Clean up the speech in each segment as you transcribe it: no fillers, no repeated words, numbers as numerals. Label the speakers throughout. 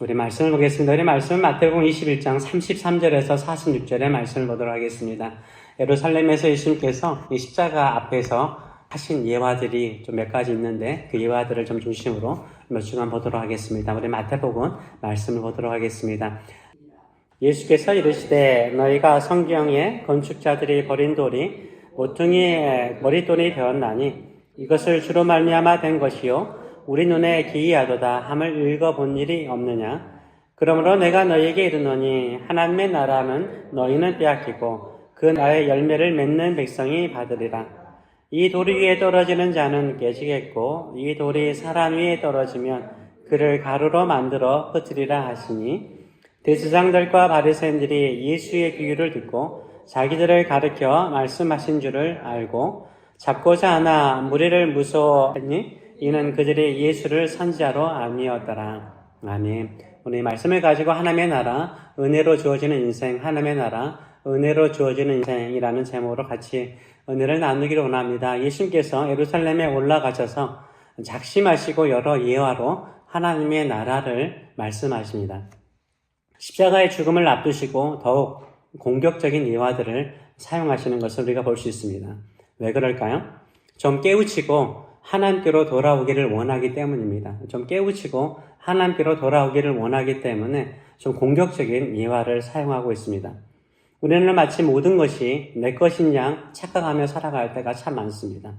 Speaker 1: 우리 말씀을 보겠습니다. 우리 말씀은 마태복음 21장 33절에서 46절의 말씀을 보도록 하겠습니다. 예루살렘에서 예수님께서 이 십자가 앞에서 하신 예화들이 좀 몇 가지 있는데 그 예화들을 좀 중심으로 몇 주간 보도록 하겠습니다. 우리 마태복음 말씀을 보도록 하겠습니다. 예수께서 이르시되 너희가 성경에 건축자들이 버린 돌이 모퉁이의 머릿돌이 되었나니 이것을 주로 말미암아 된 것이요 우리 눈에 기이하도다 함을 읽어본 일이 없느냐. 그러므로 내가 너희에게 이르노니 하나님의 나라는 너희는 빼앗기고 그 나라의 열매를 맺는 백성이 받으리라. 이 돌 위에 떨어지는 자는 깨지겠고 이 돌이 사람 위에 떨어지면 그를 가루로 만들어 흩으리라 하시니 대제사장들과 바리새인들이 예수의 비유를 듣고 자기들을 가르쳐 말씀하신 줄을 알고 잡고자 하나 무리를 무서워하니 이는 그들이 예수를 선지자로 아니었더라. 아멘. 오늘 이 말씀을 가지고 하나님의 나라, 은혜로 주어지는 인생, 하나님의 나라, 은혜로 주어지는 인생이라는 제목으로 같이 은혜를 나누기를 원합니다. 예수님께서 예루살렘에 올라가셔서 작심하시고 여러 예화로 하나님의 나라를 말씀하십니다. 십자가의 죽음을 앞두시고 더욱 공격적인 예화들을 사용하시는 것을 우리가 볼 수 있습니다. 왜 그럴까요? 좀 깨우치고 하나님께로 돌아오기를 원하기 때문입니다. 좀 깨우치고 하나님께로 돌아오기를 원하기 때문에 좀 공격적인 예화를 사용하고 있습니다. 우리는 마치 모든 것이 내 것인 양 착각하며 살아갈 때가 참 많습니다.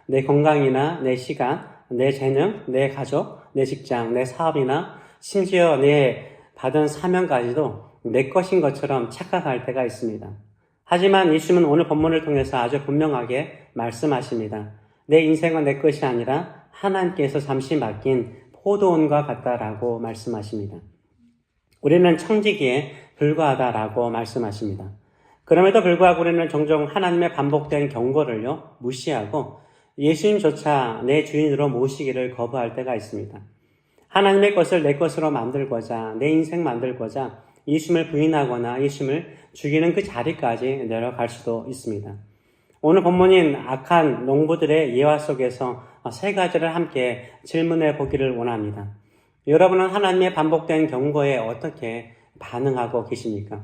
Speaker 1: 내 건강이나 내 시간, 내 재능, 내 가족, 내 직장, 내 사업이나 심지어 내 받은 사명까지도 내 것인 것처럼 착각할 때가 있습니다. 하지만 예수님은 오늘 본문을 통해서 아주 분명하게 말씀하십니다. 내 인생은 내 것이 아니라 하나님께서 잠시 맡긴 포도원과 같다라고 말씀하십니다. 우리는 청지기에 불과하다라고 말씀하십니다. 그럼에도 불구하고 우리는 종종 하나님의 반복된 경고를요 무시하고 예수님조차 내 주인으로 모시기를 거부할 때가 있습니다. 하나님의 것을 내 것으로 만들고자 내 인생 만들고자 예수님을 부인하거나 예수님을 죽이는 그 자리까지 내려갈 수도 있습니다. 오늘 본문인 악한 농부들의 예화 속에서 세 가지를 함께 질문해 보기를 원합니다. 여러분은 하나님의 반복된 경고에 어떻게 반응하고 계십니까?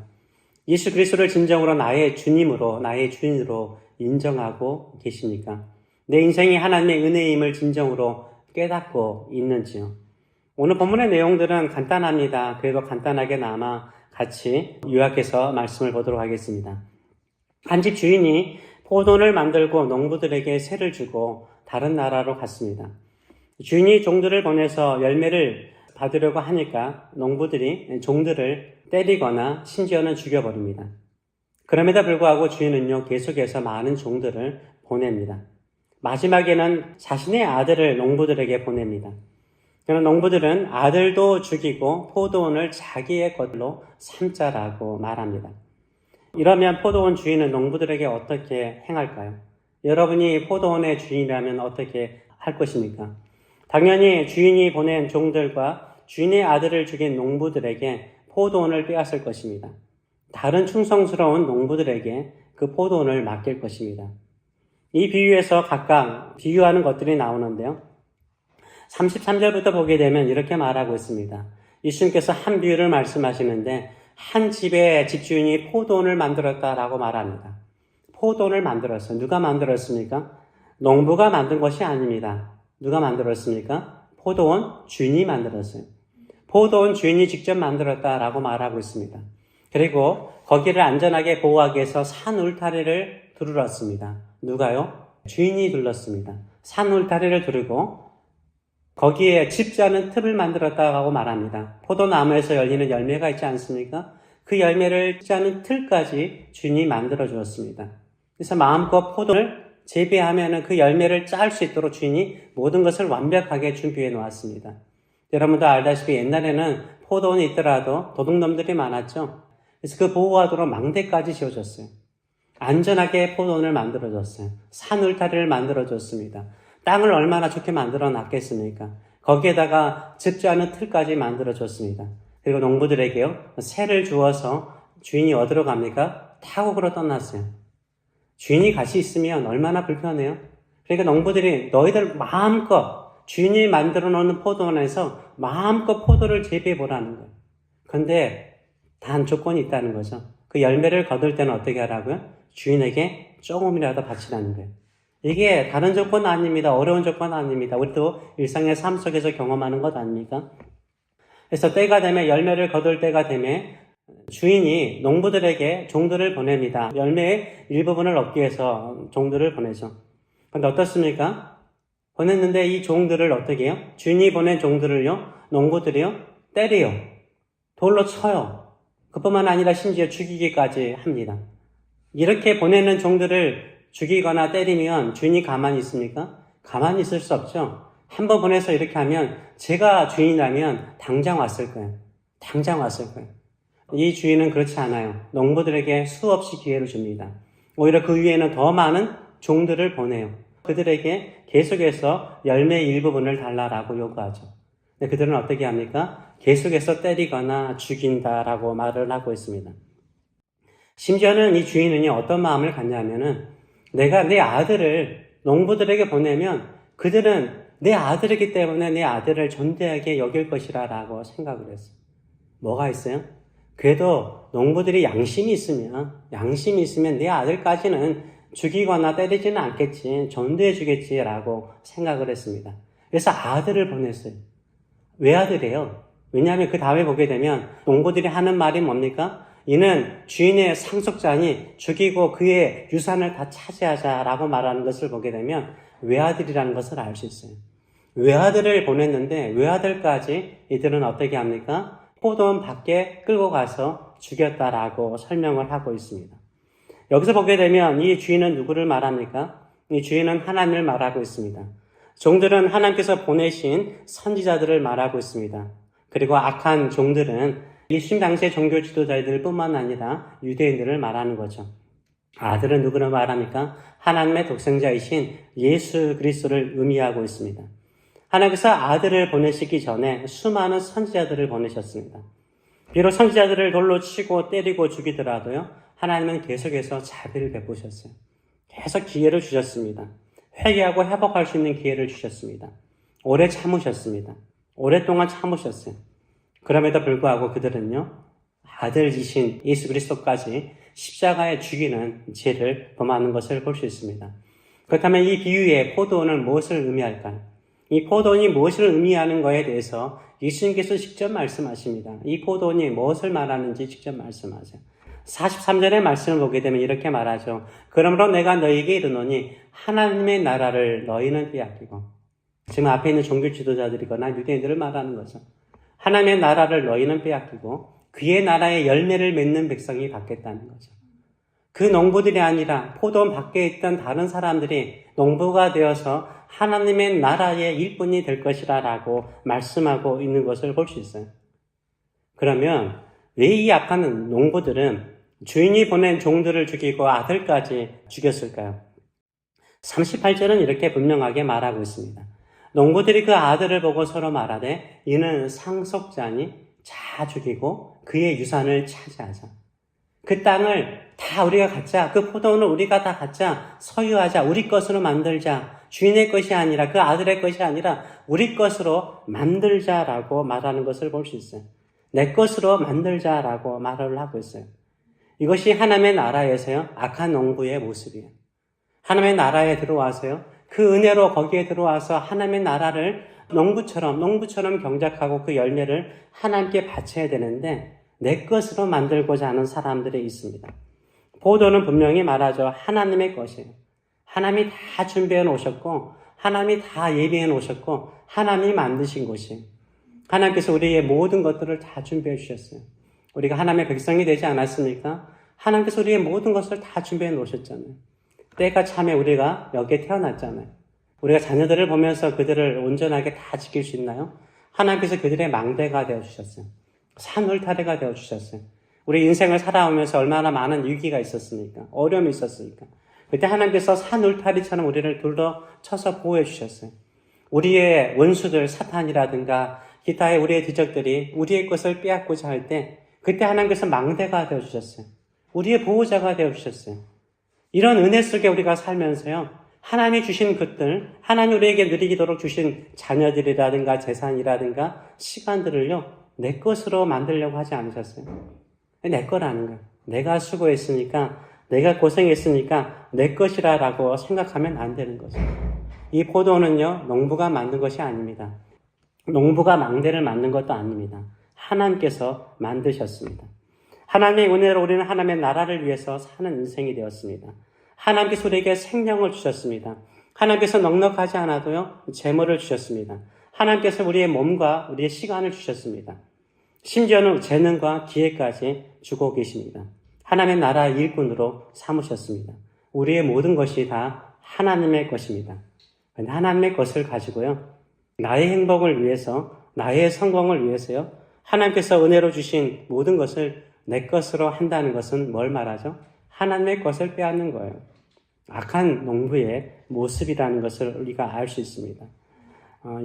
Speaker 1: 예수 그리스도를 진정으로 나의 주님으로, 나의 주인으로 인정하고 계십니까? 내 인생이 하나님의 은혜임을 진정으로 깨닫고 있는지요? 오늘 본문의 내용들은 간단합니다. 그래도 간단하게나마 같이 요약해서 말씀을 보도록 하겠습니다. 한 집 주인이 포도원을 만들고 농부들에게 세를 주고 다른 나라로 갔습니다. 주인이 종들을 보내서 열매를 받으려고 하니까 농부들이 종들을 때리거나 심지어는 죽여버립니다. 그럼에도 불구하고 주인은요 계속해서 많은 종들을 보냅니다. 마지막에는 자신의 아들을 농부들에게 보냅니다. 그러나 농부들은 아들도 죽이고 포도원을 자기의 것으로 삼자라고 말합니다. 이러면 포도원 주인은 농부들에게 어떻게 행할까요? 여러분이 포도원의 주인이라면 어떻게 할 것입니까? 당연히 주인이 보낸 종들과 주인의 아들을 죽인 농부들에게 포도원을 빼앗을 것입니다. 다른 충성스러운 농부들에게 그 포도원을 맡길 것입니다. 이 비유에서 각각 비유하는 것들이 나오는데요. 33절부터 보게 되면 이렇게 말하고 있습니다. 예수님께서 한 비유를 말씀하시는데 한 집의 집주인이 포도원을 만들었다라고 말합니다. 포도원을 만들었어요. 누가 만들었습니까? 농부가 만든 것이 아닙니다. 누가 만들었습니까? 포도원 주인이 만들었어요. 포도원 주인이 직접 만들었다라고 말하고 있습니다. 그리고 거기를 안전하게 보호하기 위해서 산 울타리를 두르렀습니다. 누가요? 주인이 둘렀습니다. 산 울타리를 두르고 거기에 짚지 않은 틈을 만들었다고 말합니다. 포도나무에서 열리는 열매가 있지 않습니까? 그 열매를 짚지 않은 틀까지 주인이 만들어 주었습니다. 그래서 마음껏 포도를 재배하면 그 열매를 짤 수 있도록 주인이 모든 것을 완벽하게 준비해 놓았습니다. 여러분도 알다시피 옛날에는 포도원이 있더라도 도둑놈들이 많았죠. 그래서 그 보호하도록 망대까지 지어줬어요. 안전하게 포도원을 만들어줬어요. 산 울타리를 만들어줬습니다. 땅을 얼마나 좋게 만들어 놨겠습니까? 거기에다가 짚지 않은 틀까지 만들어줬습니다. 그리고 농부들에게요, 새를 주어서 주인이 어디로 갑니까? 타국으로 떠났어요. 주인이 같이 있으면 얼마나 불편해요? 그러니까 농부들이 너희들 마음껏 주인이 만들어 놓는 포도원에서 마음껏 포도를 재배해 보라는 거예요. 그런데 단 조건이 있다는 거죠. 그 열매를 거둘 때는 어떻게 하라고요? 주인에게 조금이라도 바치라는 거예요. 이게 다른 조건 아닙니다. 어려운 조건 아닙니다. 우리도 일상의 삶 속에서 경험하는 것 아닙니까? 그래서 때가 되면 열매를 거둘 때가 되면 주인이 농부들에게 종들을 보냅니다. 열매의 일부분을 얻기 위해서 종들을 보내죠. 그런데 어떻습니까? 보냈는데 이 종들을 어떻게 해요? 주인이 보낸 종들을요, 농부들이요, 때려요. 돌로 쳐요. 그뿐만 아니라 심지어 죽이기까지 합니다. 이렇게 보내는 종들을 죽이거나 때리면 주인이 가만히 있습니까? 가만히 있을 수 없죠. 한번 보내서 이렇게 하면 제가 주인이라면 당장 왔을 거예요. 당장 왔을 거예요. 이 주인은 그렇지 않아요. 농부들에게 수없이 기회를 줍니다. 오히려 그 위에는 더 많은 종들을 보내요. 그들에게 계속해서 열매의 일부분을 달라라고 요구하죠. 근데 그들은 어떻게 합니까? 계속해서 때리거나 죽인다라고 말을 하고 있습니다. 심지어는 이 주인은 어떤 마음을 갖냐면은 내가 내 아들을 농부들에게 보내면 그들은 내 아들이기 때문에 내 아들을 존대하게 여길 것이라고 생각을 했어요. 뭐가 있어요? 그래도 농부들이 양심이 있으면 내 아들까지는 죽이거나 때리지는 않겠지, 존대해 주겠지라고 생각을 했습니다. 그래서 아들을 보냈어요. 왜 아들이에요? 왜냐하면 그 다음에 보게 되면 농부들이 하는 말이 뭡니까? 이는 주인의 상속자니 죽이고 그의 유산을 다 차지하자라고 말하는 것을 보게 되면 외아들이라는 것을 알 수 있어요. 외아들을 보냈는데 외아들까지 이들은 어떻게 합니까? 포도원 밖에 끌고 가서 죽였다라고 설명을 하고 있습니다. 여기서 보게 되면 이 주인은 누구를 말합니까? 이 주인은 하나님을 말하고 있습니다. 종들은 하나님께서 보내신 선지자들을 말하고 있습니다. 그리고 악한 종들은 이심 당시의 종교 지도자들 뿐만 아니라 유대인들을 말하는 거죠. 아들은 누구를 말합니까? 하나님의 독생자이신 예수 그리스도를 의미하고 있습니다. 하나님께서 아들을 보내시기 전에 수많은 선지자들을 보내셨습니다. 비록 선지자들을 돌로 치고 때리고 죽이더라도요, 하나님은 계속해서 자비를 베푸셨어요. 계속 기회를 주셨습니다. 회개하고 회복할 수 있는 기회를 주셨습니다. 오래 참으셨습니다. 오랫동안 참으셨어요. 그럼에도 불구하고 그들은요, 아들이신 예수 그리스도까지 십자가에 죽이는 죄를 범하는 것을 볼 수 있습니다. 그렇다면 이 비유의 포도원은 무엇을 의미할까요? 이 포도원이 무엇을 의미하는 것에 대해서 예수님께서 직접 말씀하십니다. 이 포도원이 무엇을 말하는지 직접 말씀하세요. 43절의 말씀을 보게 되면 이렇게 말하죠. 그러므로 내가 너희에게 이르노니 하나님의 나라를 너희는 빼앗기고, 지금 앞에 있는 종교 지도자들이거나 유대인들을 말하는 거죠. 하나님의 나라를 너희는 빼앗기고 그의 나라의 열매를 맺는 백성이 받겠다는 거죠. 그 농부들이 아니라 포도원 밖에 있던 다른 사람들이 농부가 되어서 하나님의 나라의 일꾼이 될 것이라고 말씀하고 있는 것을 볼 수 있어요. 그러면 왜 이 악한 농부들은 주인이 보낸 종들을 죽이고 아들까지 죽였을까요? 38절은 이렇게 분명하게 말하고 있습니다. 농부들이 그 아들을 보고 서로 말하되 이는 상속자니 자 죽이고 그의 유산을 차지하자. 그 땅을 다 우리가 갖자. 그 포도원을 우리가 다 갖자. 소유하자. 우리 것으로 만들자. 주인의 것이 아니라 그 아들의 것이 아니라 우리 것으로 만들자라고 말하는 것을 볼 수 있어요. 내 것으로 만들자라고 말을 하고 있어요. 이것이 하나님의 나라에서요, 악한 농부의 모습이에요. 하나님의 나라에 들어와서요, 그 은혜로 거기에 들어와서 하나님의 나라를 농부처럼 경작하고 그 열매를 하나님께 바쳐야 되는데 내 것으로 만들고자 하는 사람들이 있습니다. 포도는 분명히 말하죠. 하나님의 것이에요. 하나님이 다 준비해 놓으셨고 하나님이 다 예비해 놓으셨고 하나님이 만드신 것이에요. 하나님께서 우리의 모든 것들을 다 준비해 주셨어요. 우리가 하나님의 백성이 되지 않았습니까? 하나님께서 우리의 모든 것을 다 준비해 놓으셨잖아요. 때가 참에 우리가 여기에 태어났잖아요. 우리가 자녀들을 보면서 그들을 온전하게 다 지킬 수 있나요? 하나님께서 그들의 망대가 되어주셨어요. 산울타리가 되어주셨어요. 우리 인생을 살아오면서 얼마나 많은 위기가 있었습니까? 어려움이 있었습니까? 그때 하나님께서 산울타리처럼 우리를 둘러쳐서 보호해 주셨어요. 우리의 원수들, 사탄이라든가 기타의 우리의 대적들이 우리의 것을 빼앗고자 할 때 그때 하나님께서 망대가 되어주셨어요. 우리의 보호자가 되어주셨어요. 이런 은혜 속에 우리가 살면서요, 하나님이 주신 것들, 하나님 우리에게 누리도록 주신 자녀들이라든가 재산이라든가 시간들을요, 내 것으로 만들려고 하지 않으셨어요. 내 거라는 거예요. 내가 수고했으니까, 내가 고생했으니까 내 것이라고 생각하면 안 되는 거죠. 이 포도는요, 농부가 만든 것이 아닙니다. 농부가 망대를 만든 것도 아닙니다. 하나님께서 만드셨습니다. 하나님의 은혜로 우리는 하나님의 나라를 위해서 사는 인생이 되었습니다. 하나님께서 우리에게 생명을 주셨습니다. 하나님께서 넉넉하지 않아도요, 재물을 주셨습니다. 하나님께서 우리의 몸과 우리의 시간을 주셨습니다. 심지어는 재능과 기회까지 주고 계십니다. 하나님의 나라 일꾼으로 삼으셨습니다. 우리의 모든 것이 다 하나님의 것입니다. 하나님의 것을 가지고요, 나의 행복을 위해서, 나의 성공을 위해서요, 하나님께서 은혜로 주신 모든 것을 내 것으로 한다는 것은 뭘 말하죠? 하나님의 것을 빼앗는 거예요. 악한 농부의 모습이라는 것을 우리가 알 수 있습니다.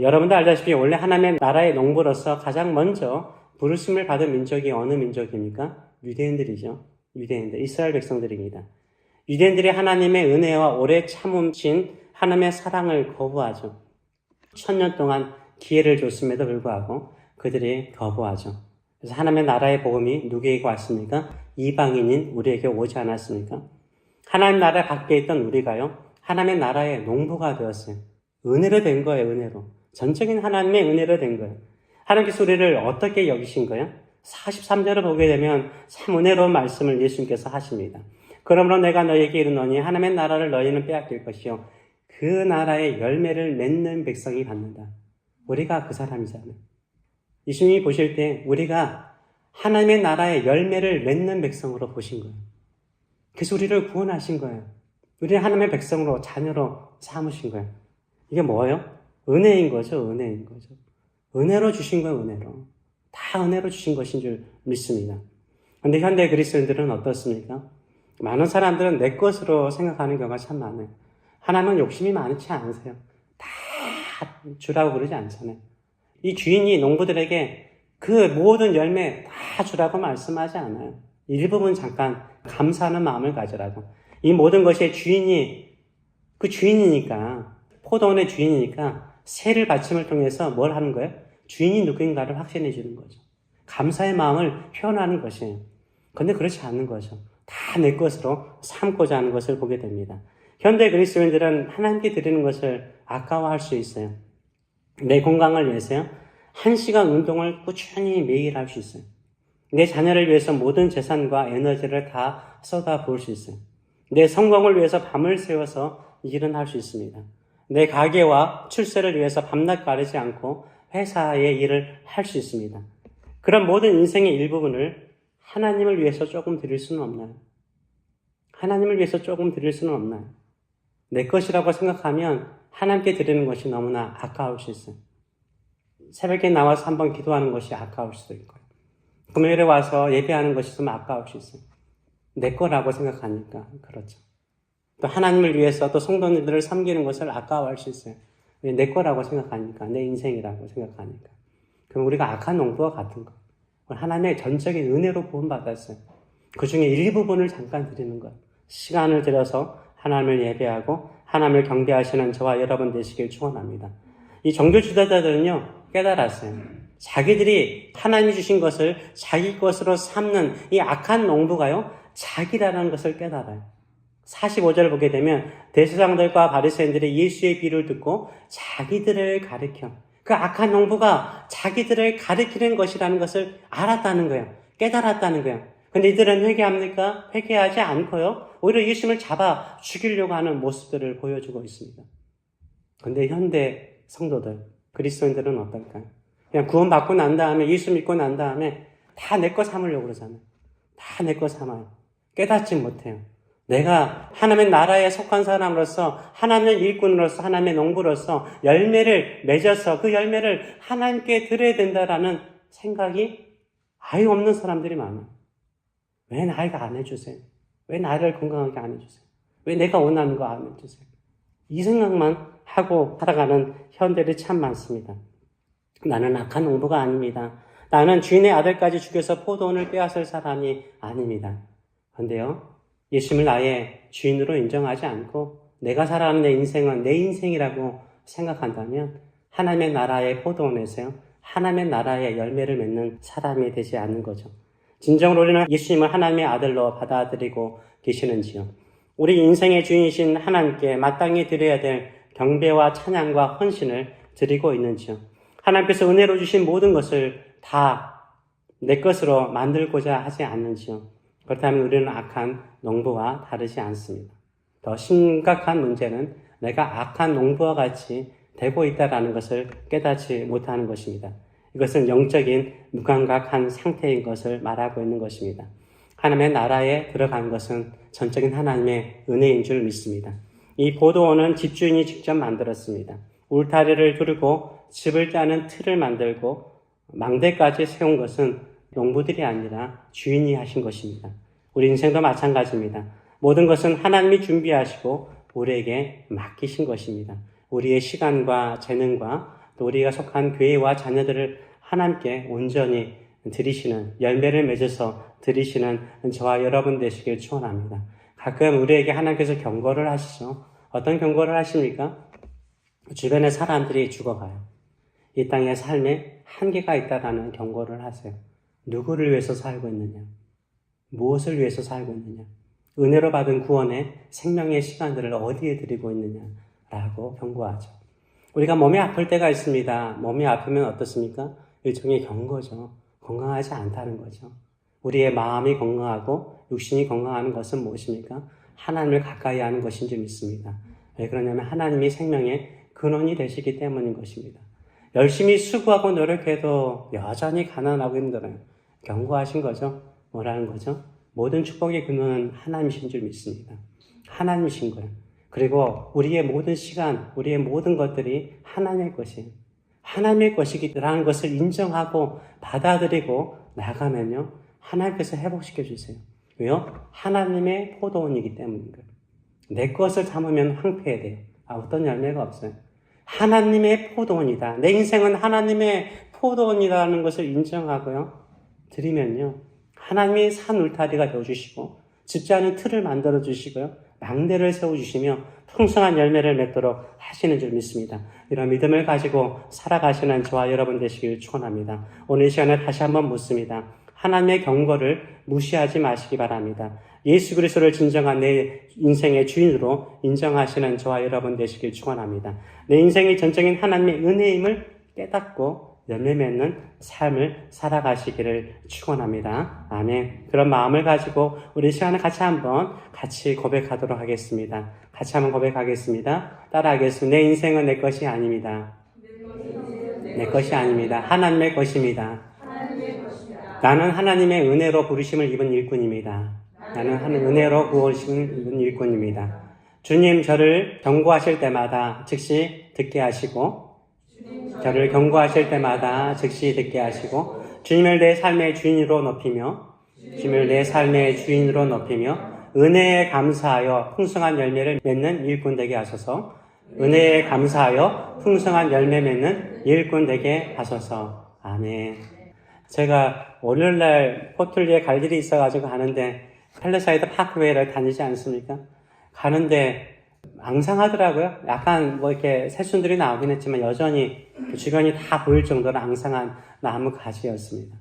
Speaker 1: 여러분도 알다시피 원래 하나님의 나라의 농부로서 가장 먼저 부르심을 받은 민족이 어느 민족입니까? 유대인들이죠. 유대인들, 이스라엘 백성들입니다. 유대인들이 하나님의 은혜와 오래 참으신 하나님의 사랑을 거부하죠. 1000년 동안 기회를 줬음에도 불구하고 그들이 거부하죠. 그래서 하나님의 나라의 복음이 누구에게 왔습니까? 이방인인 우리에게 오지 않았습니까? 하나님 나라 밖에 있던 우리가요, 하나님의 나라의 농부가 되었어요. 은혜로 된 거예요, 은혜로. 전적인 하나님의 은혜로 된 거예요. 하나님께서 우리를 어떻게 여기신 거예요? 43절을 보게 되면 참 은혜로운 말씀을 예수님께서 하십니다. 그러므로 내가 너희에게 이르노니 하나님의 나라를 너희는 빼앗길 것이요 그 나라의 열매를 맺는 백성이 받는다. 우리가 그 사람이잖아요. 예수님이 보실 때 우리가 하나님의 나라의 열매를 맺는 백성으로 보신 거예요. 그래서 우리를 구원하신 거예요. 우리를 하나님의 백성으로, 자녀로 삼으신 거예요. 이게 뭐예요? 은혜인 거죠, 은혜인 거죠. 은혜로 주신 거예요, 은혜로. 다 은혜로 주신 것인 줄 믿습니다. 그런데 현대 그리스도인들은 어떻습니까? 많은 사람들은 내 것으로 생각하는 경우가 참 많아요. 하나님은 욕심이 많지 않으세요. 다 주라고 그러지 않잖아요. 이 주인이 농부들에게 그 모든 열매 다 주라고 말씀하지 않아요. 일부분 잠깐 감사하는 마음을 가져라고. 이 모든 것의 주인이, 그 주인이니까, 포도원의 주인이니까 세를 바침을 통해서 뭘 하는 거예요? 주인이 누구인가를 확신해 주는 거죠. 감사의 마음을 표현하는 것이에요. 그런데 그렇지 않는 거죠. 다 내 것으로 삼고자 하는 것을 보게 됩니다. 현대 그리스도인들은 하나님께 드리는 것을 아까워할 수 있어요. 내 건강을 위해서요, 1시간 운동을 꾸준히 매일 할 수 있어요. 내 자녀를 위해서 모든 재산과 에너지를 다 쏟아 부을 수 있어요. 내 성공을 위해서 밤을 새워서 일은 할 수 있습니다. 내 가게와 출세를 위해서 밤낮 가리지 않고 회사의 일을 할 수 있습니다. 그런 모든 인생의 일부분을 하나님을 위해서 조금 드릴 수는 없나요? 하나님을 위해서 조금 드릴 수는 없나요? 내 것이라고 생각하면 하나님께 드리는 것이 너무나 아까울 수 있어요. 새벽에 나와서 한번 기도하는 것이 아까울 수도 있고요. 금요일에 와서 예배하는 것이 좀 아까울 수 있어요. 내 거라고 생각하니까 그렇죠. 또 하나님을 위해서 또 성도님들을 섬기는 것을 아까워할 수 있어요. 왜 내 거라고 생각하니까, 내 인생이라고 생각하니까. 그럼 우리가 악한 농부와 같은 거. 하나님의 전적인 은혜로 구원받았어요. 그 중에 일부분을 잠깐 드리는 것. 시간을 들여서 하나님을 예배하고 하나님을 경배하시는 저와 여러분 되시길 축원합니다. 이 종교 지도자들은요, 깨달았어요. 자기들이 하나님이 주신 것을 자기 것으로 삼는 이 악한 농부가요, 자기라는 것을 깨달아요. 45절을 보게 되면 대제사장들과 바리새인들이 예수의 비유를 듣고 자기들을 가리켜, 그 악한 농부가 자기들을 가리키는 것이라는 것을 알았다는 거예요. 깨달았다는 거예요. 근데 이들은 회개합니까? 회개하지 않고요, 오히려 예수님을 잡아 죽이려고 하는 모습들을 보여주고 있습니다. 근데 현대 성도들, 그리스도인들은 어떨까요? 그냥 구원받고 난 다음에, 예수 믿고 난 다음에 다 내 거 삼으려고 그러잖아요. 다 내 거 삼아요. 깨닫지 못해요. 내가 하나님의 나라에 속한 사람으로서, 하나님의 일꾼으로서, 하나님의 농부로서 열매를 맺어서 그 열매를 하나님께 드려야 된다라는 생각이 아예 없는 사람들이 많아요. 왜 나이가 안 해주세요? 왜 나를 건강하게 안 해주세요? 왜 내가 원하는 거 안 해주세요? 이 생각만 하고 살아가는 현대들이 참 많습니다. 나는 악한 농부가 아닙니다. 나는 주인의 아들까지 죽여서 포도원을 빼앗을 사람이 아닙니다. 그런데요, 예수님을 나의 주인으로 인정하지 않고 내가 살아가는 내 인생은 내 인생이라고 생각한다면 하나님의 나라의 포도원에서요, 하나님의 나라의 열매를 맺는 사람이 되지 않는 거죠. 진정으로 우리는 예수님을 하나님의 아들로 받아들이고 계시는지요? 우리 인생의 주인이신 하나님께 마땅히 드려야 될 경배와 찬양과 헌신을 드리고 있는지요? 하나님께서 은혜로 주신 모든 것을 다 내 것으로 만들고자 하지 않는지요? 그렇다면 우리는 악한 농부와 다르지 않습니다. 더 심각한 문제는 내가 악한 농부와 같이 되고 있다는 것을 깨닫지 못하는 것입니다. 이것은 영적인 무감각한 상태인 것을 말하고 있는 것입니다. 하나님의 나라에 들어간 것은 전적인 하나님의 은혜인 줄 믿습니다. 이 포도원은 집주인이 직접 만들었습니다. 울타리를 두르고 집을 짜는 틀을 만들고 망대까지 세운 것은 농부들이 아니라 주인이 하신 것입니다. 우리 인생도 마찬가지입니다. 모든 것은 하나님이 준비하시고 우리에게 맡기신 것입니다. 우리의 시간과 재능과 또 우리가 속한 교회와 자녀들을 하나님께 온전히 드리시는, 열매를 맺어서 드리시는 저와 여러분 되시길 축원합니다. 가끔 우리에게 하나님께서 경고를 하시죠. 어떤 경고를 하십니까? 주변의 사람들이 죽어가요. 이 땅의 삶에 한계가 있다라는 경고를 하세요. 누구를 위해서 살고 있느냐? 무엇을 위해서 살고 있느냐? 은혜로 받은 구원의 생명의 시간들을 어디에 드리고 있느냐라고 경고하죠. 우리가 몸이 아플 때가 있습니다. 몸이 아프면 어떻습니까? 일종의 경고죠. 건강하지 않다는 거죠. 우리의 마음이 건강하고 육신이 건강하는 것은 무엇입니까? 하나님을 가까이 하는 것인 줄 믿습니다. 왜 그러냐면 하나님이 생명의 근원이 되시기 때문인 것입니다. 열심히 수고하고 노력해도 여전히 가난하고 힘들어요. 경고하신 거죠. 뭐라는 거죠? 모든 축복의 근원은 하나님이신 줄 믿습니다. 하나님이신 거예요. 그리고 우리의 모든 시간, 우리의 모든 것들이 하나님의 것이에요. 하나님의 것이라는 것을 인정하고 받아들이고 나가면요, 하나님께서 회복시켜 주세요. 왜요? 하나님의 포도원이기 때문인 거예요. 내 것을 담으면 황폐해야 돼요. 어떤 열매가 없어요. 하나님의 포도원이다. 내 인생은 하나님의 포도원이라는 것을 인정하고요, 드리면요, 하나님이 산 울타리가 되어주시고 집자는 틀을 만들어주시고요, 망대를 세워주시며 풍성한 열매를 맺도록 하시는 줄 믿습니다. 이런 믿음을 가지고 살아가시는 저와 여러분 되시길 축원합니다. 오늘 이 시간에 다시 한번 묻습니다. 하나님의 경고를 무시하지 마시기 바랍니다. 예수 그리스도를 진정한 내 인생의 주인으로 인정하시는 저와 여러분 되시길 축원합니다. 내 인생의 전적인 하나님의 은혜임을 깨닫고 열매 맺는 삶을 살아가시기를 축원합니다. 아멘. 그런 마음을 가지고 우리 시간을 같이 고백하도록 하겠습니다. 같이 한번 고백하겠습니다. 따라하겠습니다. 내 인생은 내 것이 아닙니다. 내 것이 아닙니다. 하나님의 것입니다. 나는 하나님의 은혜로 부르심을 입은 일꾼입니다. 나는 은혜로 부르심을 입은 일꾼입니다. 주님 저를 경고하실 때마다 즉시 듣게 하시고, 저를 경고하실 때마다 즉시 듣게 하시고, 주님을 내 삶의 주인으로 높이며, 은혜에 감사하여 풍성한 열매를 맺는 일꾼 되게 하소서. 은혜에 감사하여 풍성한 열매 맺는 일꾼 되게 하소서. 아멘. 제가 월요일날 포틀리에 갈 일이 있어가지고 가는데 팰리사이드 파크웨이를 다니지 않습니까? 가는데 앙상하더라고요. 약간 이렇게 새순들이 나오긴 했지만 여전히 주변이 다 보일 정도로 앙상한 나무 가지였습니다.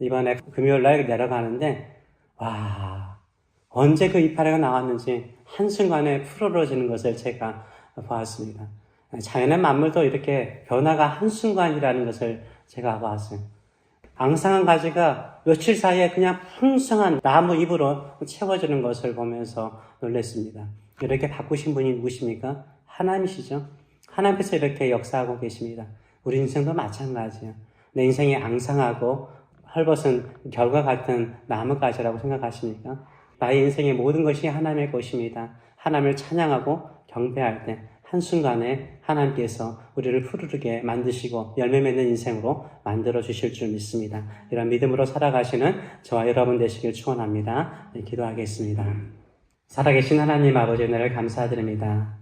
Speaker 1: 이번에 금요일날 내려가는데 와, 언제 그 이파리가 나왔는지 한순간에 푸르러지는 것을 제가 보았습니다. 자연의 만물도 이렇게 변화가 한순간이라는 것을 제가 보았어요. 앙상한 가지가 며칠 사이에 그냥 풍성한 나무 잎으로 채워지는 것을 보면서 놀랐습니다. 이렇게 바꾸신 분이 누구십니까? 하나님이시죠. 하나님께서 이렇게 역사하고 계십니다. 우리 인생도 마찬가지예요. 내 인생이 앙상하고 헐벗은 결과 같은 나뭇가지라고 생각하십니까? 나의 인생의 모든 것이 하나님의 것입니다. 하나님을 찬양하고 경배할 때 한순간에 하나님께서 우리를 푸르르게 만드시고 열매 맺는 인생으로 만들어 주실 줄 믿습니다. 이런 믿음으로 살아가시는 저와 여러분 되시길 축원합니다. 네, 기도하겠습니다. 살아계신 하나님 아버지 은혜를 감사드립니다.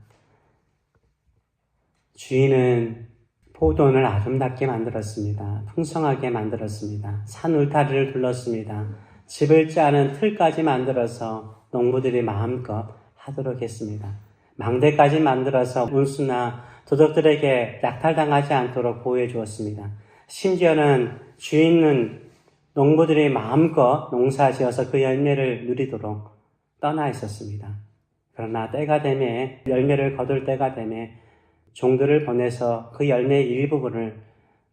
Speaker 1: 주인은 포도원을 아름답게 만들었습니다. 풍성하게 만들었습니다. 산 울타리를 둘렀습니다. 집을 짜는 틀까지 만들어서 농부들이 마음껏 하도록 했습니다. 망대까지 만들어서 운수나 도둑들에게 약탈당하지 않도록 보호해 주었습니다. 심지어는 주인은 농부들이 마음껏 농사지어서 그 열매를 누리도록 떠나 있었습니다. 그러나 때가 되매 열매를 거둘 때가 되매 종들을 보내서 그 열매의 일부분을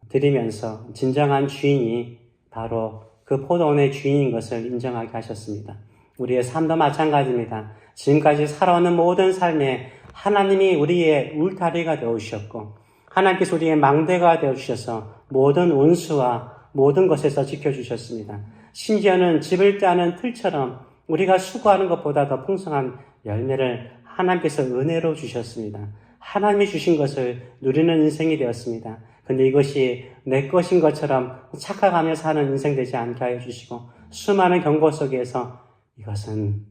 Speaker 1: 드리면서 진정한 주인이 바로 그 포도원의 주인인 것을 인정하게 하셨습니다. 우리의 삶도 마찬가지입니다. 지금까지 살아오는 모든 삶에 하나님이 우리의 울타리가 되어주셨고 하나님께서 우리의 망대가 되어주셔서 모든 온수와 모든 것에서 지켜주셨습니다. 심지어는 집을 짜는 틀처럼 우리가 수고하는 것보다 더 풍성한 열매를 하나님께서 은혜로 주셨습니다. 하나님이 주신 것을 누리는 인생이 되었습니다. 근데 이것이 내 것인 것처럼 착각하며 사는 인생 되지 않게 하여 주시고 수많은 경고 속에서 이것은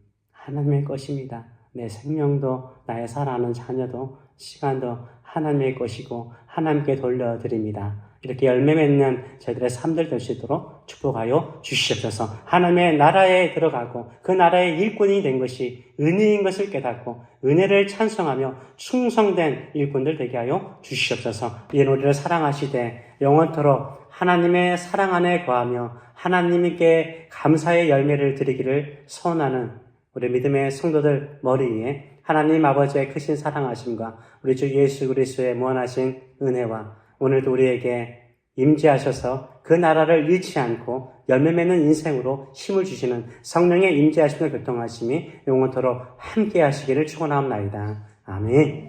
Speaker 1: 하나님의 것입니다. 내 생명도 나의 사랑하는 자녀도 시간도 하나님의 것이고 하나님께 돌려드립니다. 이렇게 열매 맺는 저희들의 삶들 될 수 있도록 축복하여 주시옵소서. 하나님의 나라에 들어가고 그 나라의 일꾼이 된 것이 은혜인 것을 깨닫고 은혜를 찬송하며 충성된 일꾼들 되게 하여 주시옵소서. 이는 우리를 사랑하시되 영원토록 하나님의 사랑 안에 거하며 하나님께 감사의 열매를 드리기를 소원하는 우리 믿음의 성도들 머리 위에 하나님 아버지의 크신 사랑하심과 우리 주 예수 그리스도의 무한하신 은혜와 오늘도 우리에게 임재하셔서 그 나라를 잃지 않고 열매 맺는 인생으로 힘을 주시는 성령의 임재하심과 교통하심이 영원토록 함께 하시기를 축원하옵나이다. 아멘.